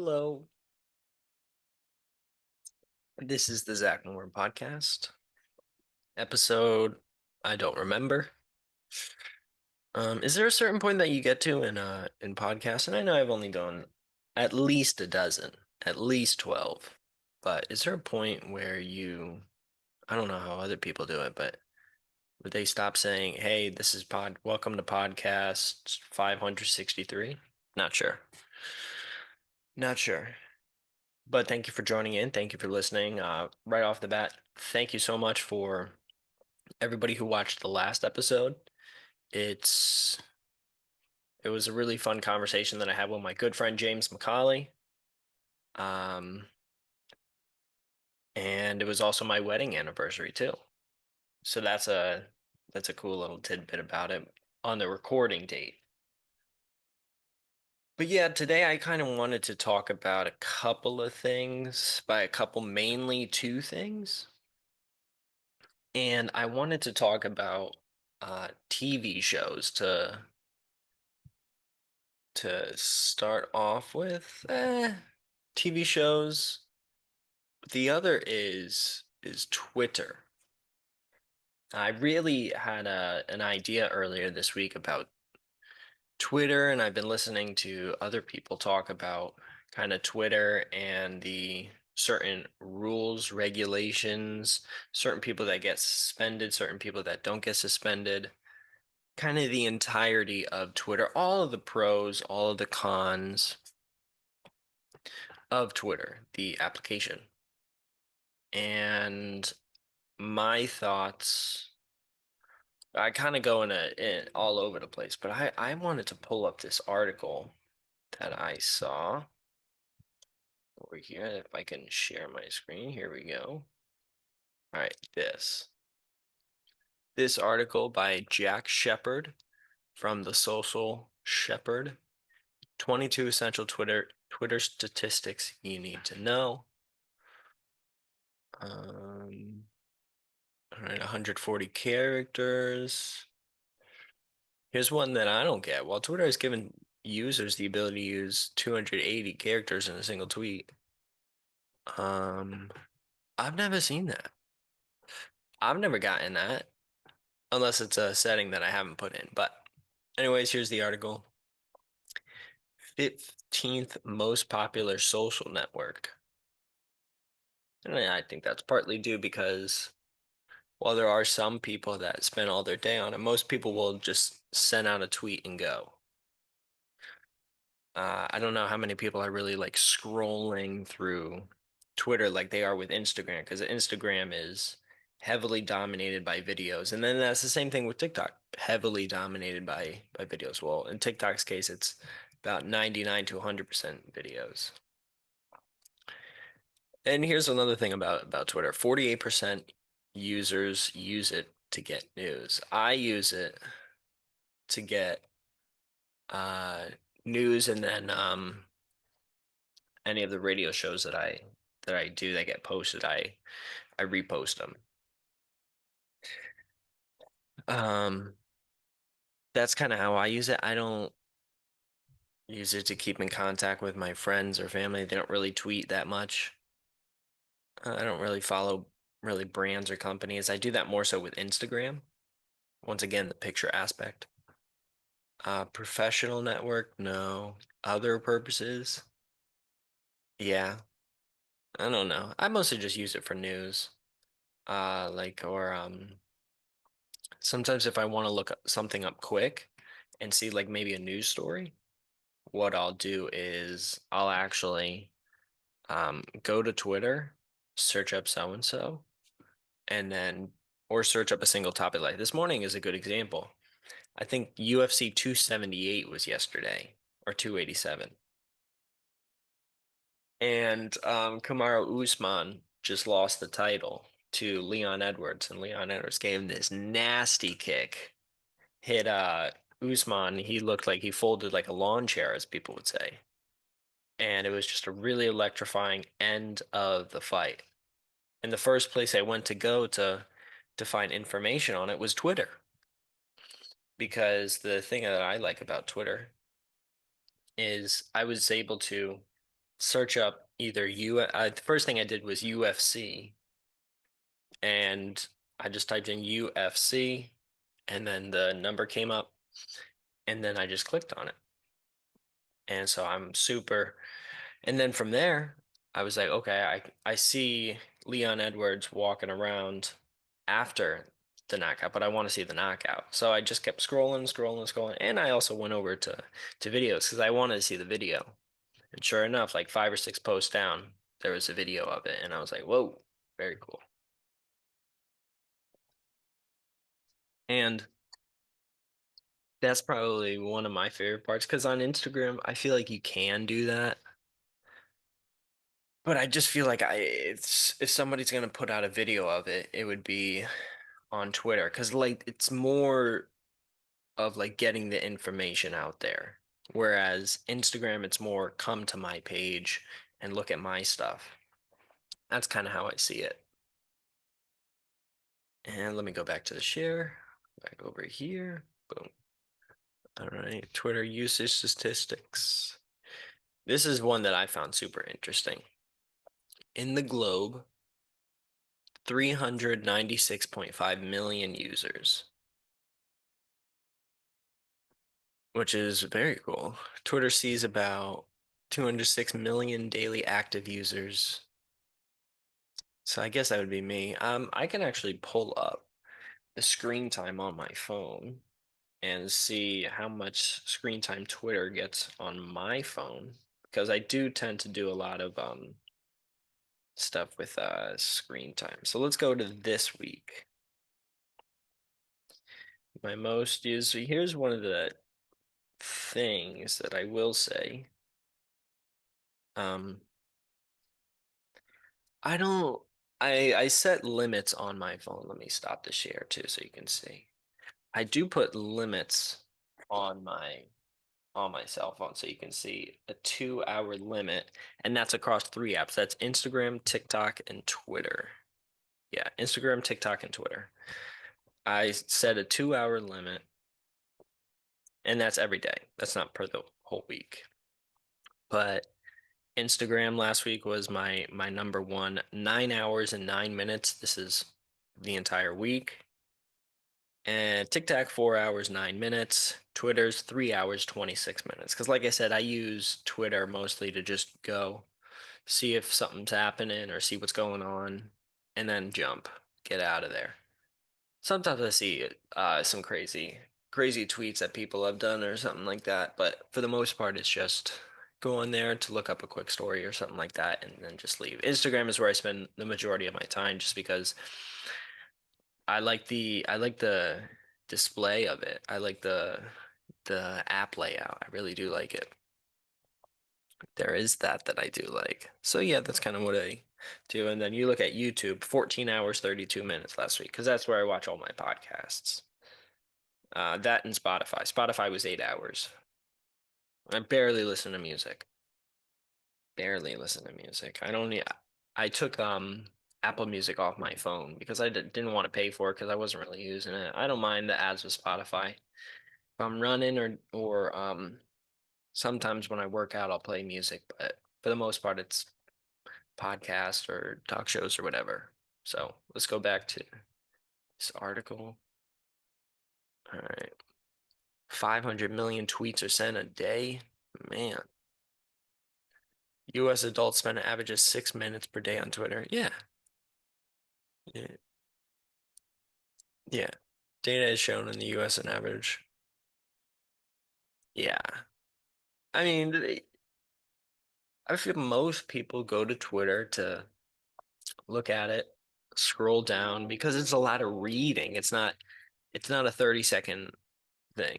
Hello. This is the Zach Moore podcast. Episode I don't remember. Is there a certain point that you get to in podcasts? And I know I've only done at least a dozen, at least 12. But is there a point where I don't know how other people do it, but would they stop saying, "Hey, this is welcome to podcast 563?" Not sure. Not sure. But thank you for joining in. Thank you for listening. Right off the bat, thank you so much for everybody who watched the last episode. It's it was a really fun conversation that I had with my good friend James McCauley. Um, and it was also my wedding anniversary too. So that's a cool little tidbit about it on the recording date. But yeah, today I kind of wanted to talk about a couple of things, by a couple mainly two things. And I wanted to talk about TV shows to start off with. TV shows. The other is Twitter. I really had an idea earlier this week about Twitter, and I've been listening to other people talk about kind of Twitter and the certain rules, regulations, certain people that get suspended, certain people that don't get suspended, kind of the entirety of Twitter, all of the pros, all of the cons of Twitter, the application. And my thoughts, I kind of go in all over the place, but I wanted to pull up this article that I saw over here. If I can share my screen, here we go. All right, this article by Jack Shepard from The Social Shepherd, 22 essential Twitter statistics you need to know. All right, 140 characters. Here's one that I don't get. While Twitter has given users the ability to use 280 characters in a single tweet, um, I've never seen that. I've never gotten that unless it's a setting that I haven't put in. But anyways, here's the article. 15th most popular social network. And I think that's partly due because while there are some people that spend all their day on it, most people will just send out a tweet and go. I don't know how many people are really like scrolling through Twitter like they are with Instagram, because Instagram is heavily dominated by videos. And then that's the same thing with TikTok, heavily dominated by videos. Well, in TikTok's case, it's about 99 to 100% videos. And here's another thing about Twitter. 48% users use it to get news. I use it to get uh news, and then any of the radio shows that I do that get posted, I repost them. Um, that's kind of how I use it. I don't use it to keep in contact with my friends or family. They don't really tweet that much. I don't really follow really brands or companies. I do that more so with Instagram. Once again, the picture aspect. Professional network, no. Other purposes, yeah. I don't know. I mostly just use it for news. Like or sometimes if I want to look something up quick and see like maybe a news story, what I'll do is I'll actually go to Twitter, search up so and so, and then or search up a single topic. Like this morning is a good example. I think UFC 278 was yesterday or 287. And Kamaru Usman just lost the title to Leon Edwards, and Leon Edwards gave him this nasty kick. Hit Usman, he looked like he folded like a lawn chair, as people would say. And it was just a really electrifying end of the fight. And the first place I went to go to find information on it was Twitter. Because the thing that I like about Twitter is I was able to search up either the first thing I did was UFC, and I just typed in UFC, and then the number came up, and then I just clicked on it. And so I'm super. And then from there, I was like, okay, I see Leon Edwards walking around after the knockout, but I want to see the knockout. So I just kept scrolling, and I also went over to videos because I wanted to see the video. And sure enough, like 5 or 6 posts down, there was a video of it, and I was like, whoa, very cool. And that's probably one of my favorite parts because on Instagram, I feel like you can do that. But I just feel like it's if somebody's gonna put out a video of it, it would be on Twitter because like it's more of like getting the information out there. Whereas Instagram, it's more come to my page and look at my stuff. That's kind of how I see it. And let me go back to the share. Back over here. Boom. All right. Twitter usage statistics. This is one that I found super interesting. In the globe, 396.5 million users, which is very cool. Twitter sees about 206 million daily active users. So I guess that would be me. I can actually pull up the screen time on my phone and see how much screen time Twitter gets on my phone because I do tend to do a lot of stuff with screen time. So let's go to this week. My most used. So here's one of the things that I will say. Um, I don't. I set limits on my phone. Let me stop the share too, so you can see. I do put limits on my cell phone, so you can see a 2 hour limit, and that's across 3 apps. That's Instagram, TikTok, and Twitter. Yeah, Instagram, TikTok, and Twitter. I set a 2 hour limit, and that's every day. That's not per the whole week. But Instagram last week was my number one, 9 hours and 9 minutes. This is the entire week. And TikTok 4 hours 9 minutes. Twitter's 3 hours 26 minutes. Because like I said, I use Twitter mostly to just go see if something's happening or see what's going on, and then jump, get out of there. Sometimes I see some crazy tweets that people have done or something like that, but for the most part, it's just go on there to look up a quick story or something like that, and then just leave. Instagram is where I spend the majority of my time, just because I like the display of it. I like the app layout. I really do like it. There is that I do like. So yeah, that's kind of what I do. And then you look at YouTube, 14 hours, 32 minutes last week, because that's where I watch all my podcasts. That and Spotify. Spotify was 8 hours. I barely listen to music. Barely listen to music. I took Apple Music off my phone because I didn't want to pay for it because I wasn't really using it. I don't mind the ads with Spotify. If I'm running or sometimes when I work out I'll play music, but for the most part it's podcasts or talk shows or whatever. So let's go back to this article. All right. 500 million tweets are sent a day. Man. US adults spend an average of 6 minutes per day on Twitter. Yeah. Yeah. Yeah. Data is shown in the US on average. Yeah. I mean, I feel most people go to Twitter to look at it, scroll down because it's a lot of reading. It's not a 30-second thing.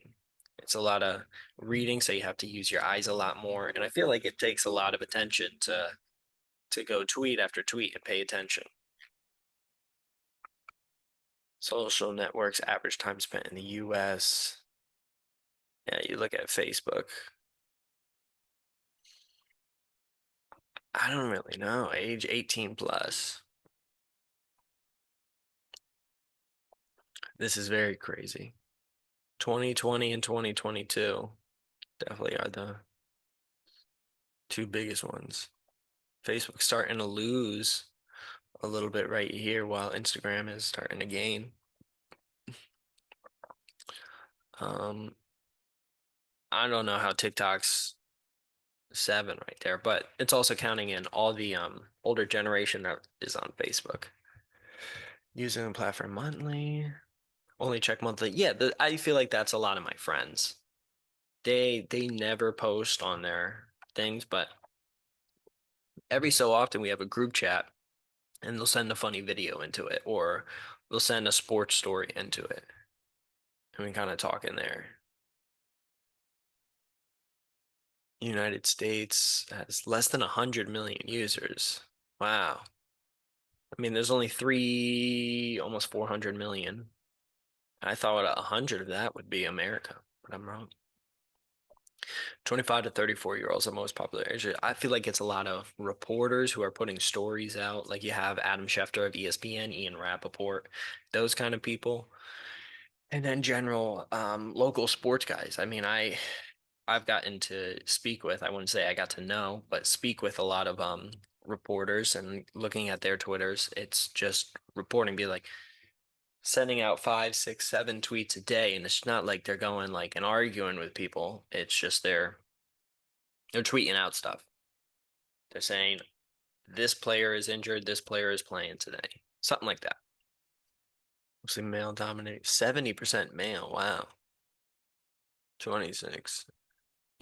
It's a lot of reading, so you have to use your eyes a lot more. And I feel like it takes a lot of attention to go tweet after tweet and pay attention. Social networks average time spent in the US. Yeah, you look at Facebook. I don't really know. Age 18 plus. This is very crazy. 2020 and 2022 definitely are the two biggest ones. Facebook's starting to lose a little bit right here while Instagram is starting to gain. I don't know how TikTok's 7 right there, but it's also counting in all the older generation that is on Facebook. Using the platform monthly, only check monthly. Yeah, I feel like that's a lot of my friends. They never post on their things, but every so often we have a group chat and they'll send a funny video into it or they'll send a sports story into it. And we kind of talk in there. United States has less than 100 million users. Wow. I mean, there's only almost 400 million. I thought 100 of that would be America, but I'm wrong. 25 to 34-year-olds are most popular age. I feel like it's a lot of reporters who are putting stories out. Like you have Adam Schefter of ESPN, Ian Rappaport, those kind of people. And then general local sports guys. I mean, I've gotten to speak with, I wouldn't say I got to know, but speak with a lot of reporters and looking at their Twitters. It's just reporting, be like sending out 5, 6, 7 tweets a day, and it's not like they're going like and arguing with people. It's just they're tweeting out stuff. They're saying this player is injured, this player is playing today, something like that. Mostly male dominated, 70% male. Wow, 26.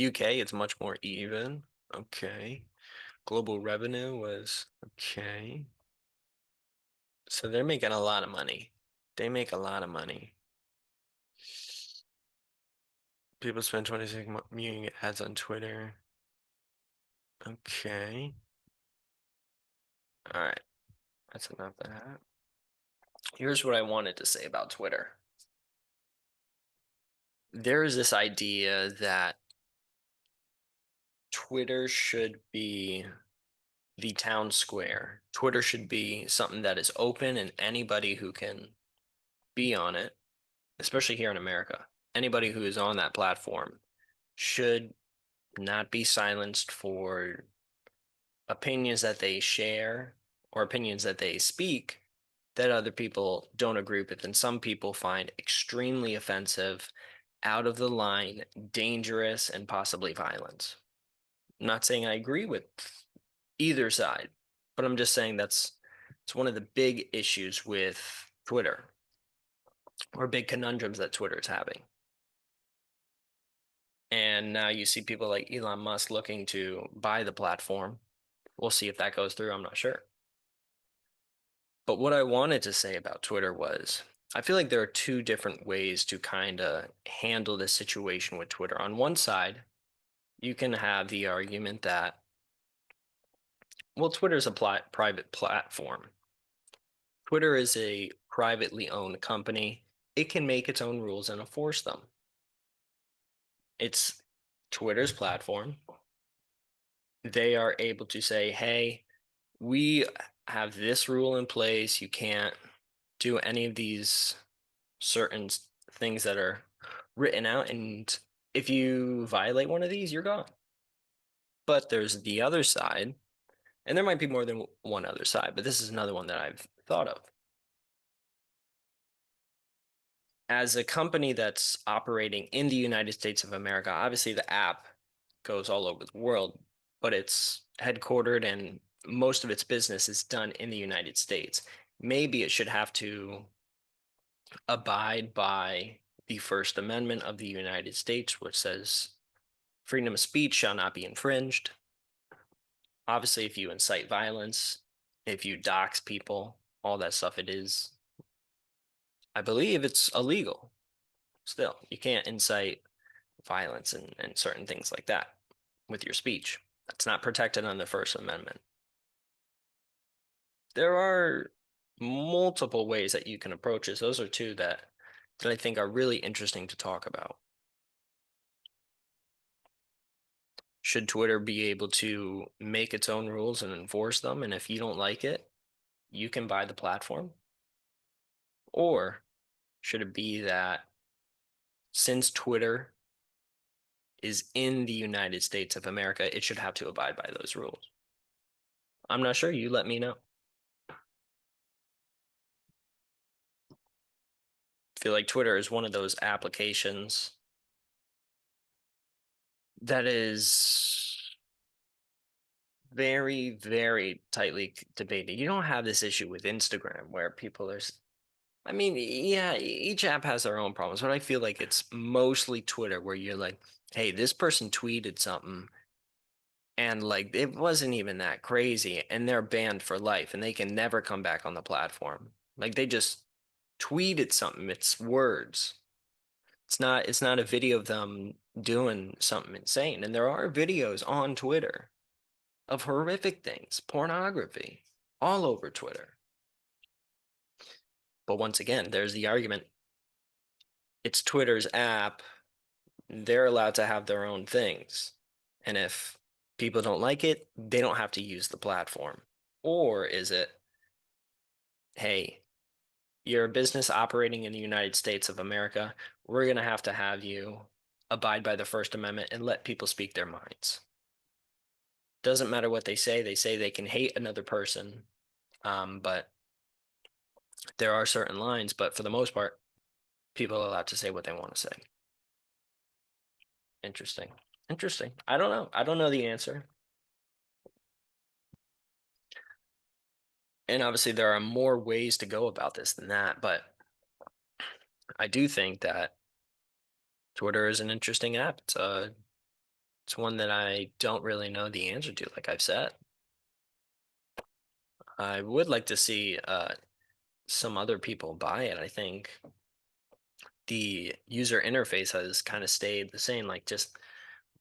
UK, it's much more even. Okay. Global revenue was okay. So they're making a lot of money. They make a lot of money. People spend 26 million ads on Twitter. Okay. All right. That's enough of that. Here's what I wanted to say about Twitter. There is this idea that Twitter should be the town square. Twitter should be something that is open and anybody who can be on it, especially here in America, anybody who is on that platform should not be silenced for opinions that they share or opinions that they speak that other people don't agree with and some people find extremely offensive, out of the line, dangerous, and possibly violent. I'm not saying I agree with either side, but I'm just saying it's one of the big issues with Twitter or big conundrums that Twitter is having. And now you see people like Elon Musk looking to buy the platform. We'll see if that goes through. I'm not sure. But what I wanted to say about Twitter was I feel like there are two different ways to kind of handle this situation with Twitter. On one side, you can have the argument that, well, Twitter's a private platform. Twitter is a privately owned company. It can make its own rules and enforce them. It's Twitter's platform. They are able to say, hey, we have this rule in place. You can't do any of these certain things that are written out. And if you violate one of these, you're gone. But there's the other side, and there might be more than one other side, but this is another one that I've thought of. As a company that's operating in the United States of America, obviously the app goes all over the world, but it's headquartered and most of its business is done in the United States. Maybe it should have to abide by the First Amendment of the United States, which says freedom of speech shall not be infringed. Obviously, if you incite violence, if you dox people, all that stuff, I believe it's illegal. Still, you can't incite violence and certain things like that with your speech. That's not protected under the First Amendment. There are multiple ways that you can approach this. Those are two that I think are really interesting to talk about. Should Twitter be able to make its own rules and enforce them? And if you don't like it, you can buy the platform? Or should it be that since Twitter is in the United States of America, it should have to abide by those rules. I'm not sure. You let me know. I feel like Twitter is one of those applications that is very, very tightly debated. You don't have this issue with Instagram where people are, I mean, yeah, each app has their own problems, but I feel like it's mostly Twitter where you're like, hey, this person tweeted something and like it wasn't even that crazy and they're banned for life and they can never come back on the platform. Like they just tweeted something, it's words. It's not a video of them doing something insane. And there are videos on Twitter of horrific things, pornography, all over Twitter. But once again, there's the argument. It's Twitter's app. They're allowed to have their own things. And if people don't like it, they don't have to use the platform. Or is it, hey, you're a business operating in the United States of America. We're going to have you abide by the First Amendment and let people speak their minds. Doesn't matter what they say. They say they can hate another person, but there are certain lines. But for the most part, people are allowed to say what they want to say. Interesting. Interesting. I don't know. I don't know the answer. And obviously, there are more ways to go about this than that. But I do think that Twitter is an interesting app. It's one that I don't really know the answer to, like I've said. I would like to see some other people buy it. I think the user interface has kind of stayed the same, like just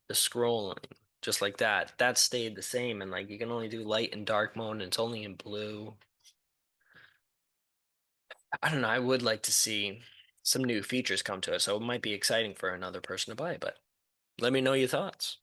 the scrolling, just like that. That stayed the same, and like you can only do light and dark mode, and it's only in blue. I don't know. I would like to see some new features come to it, so it might be exciting for another person to buy. But let me know your thoughts.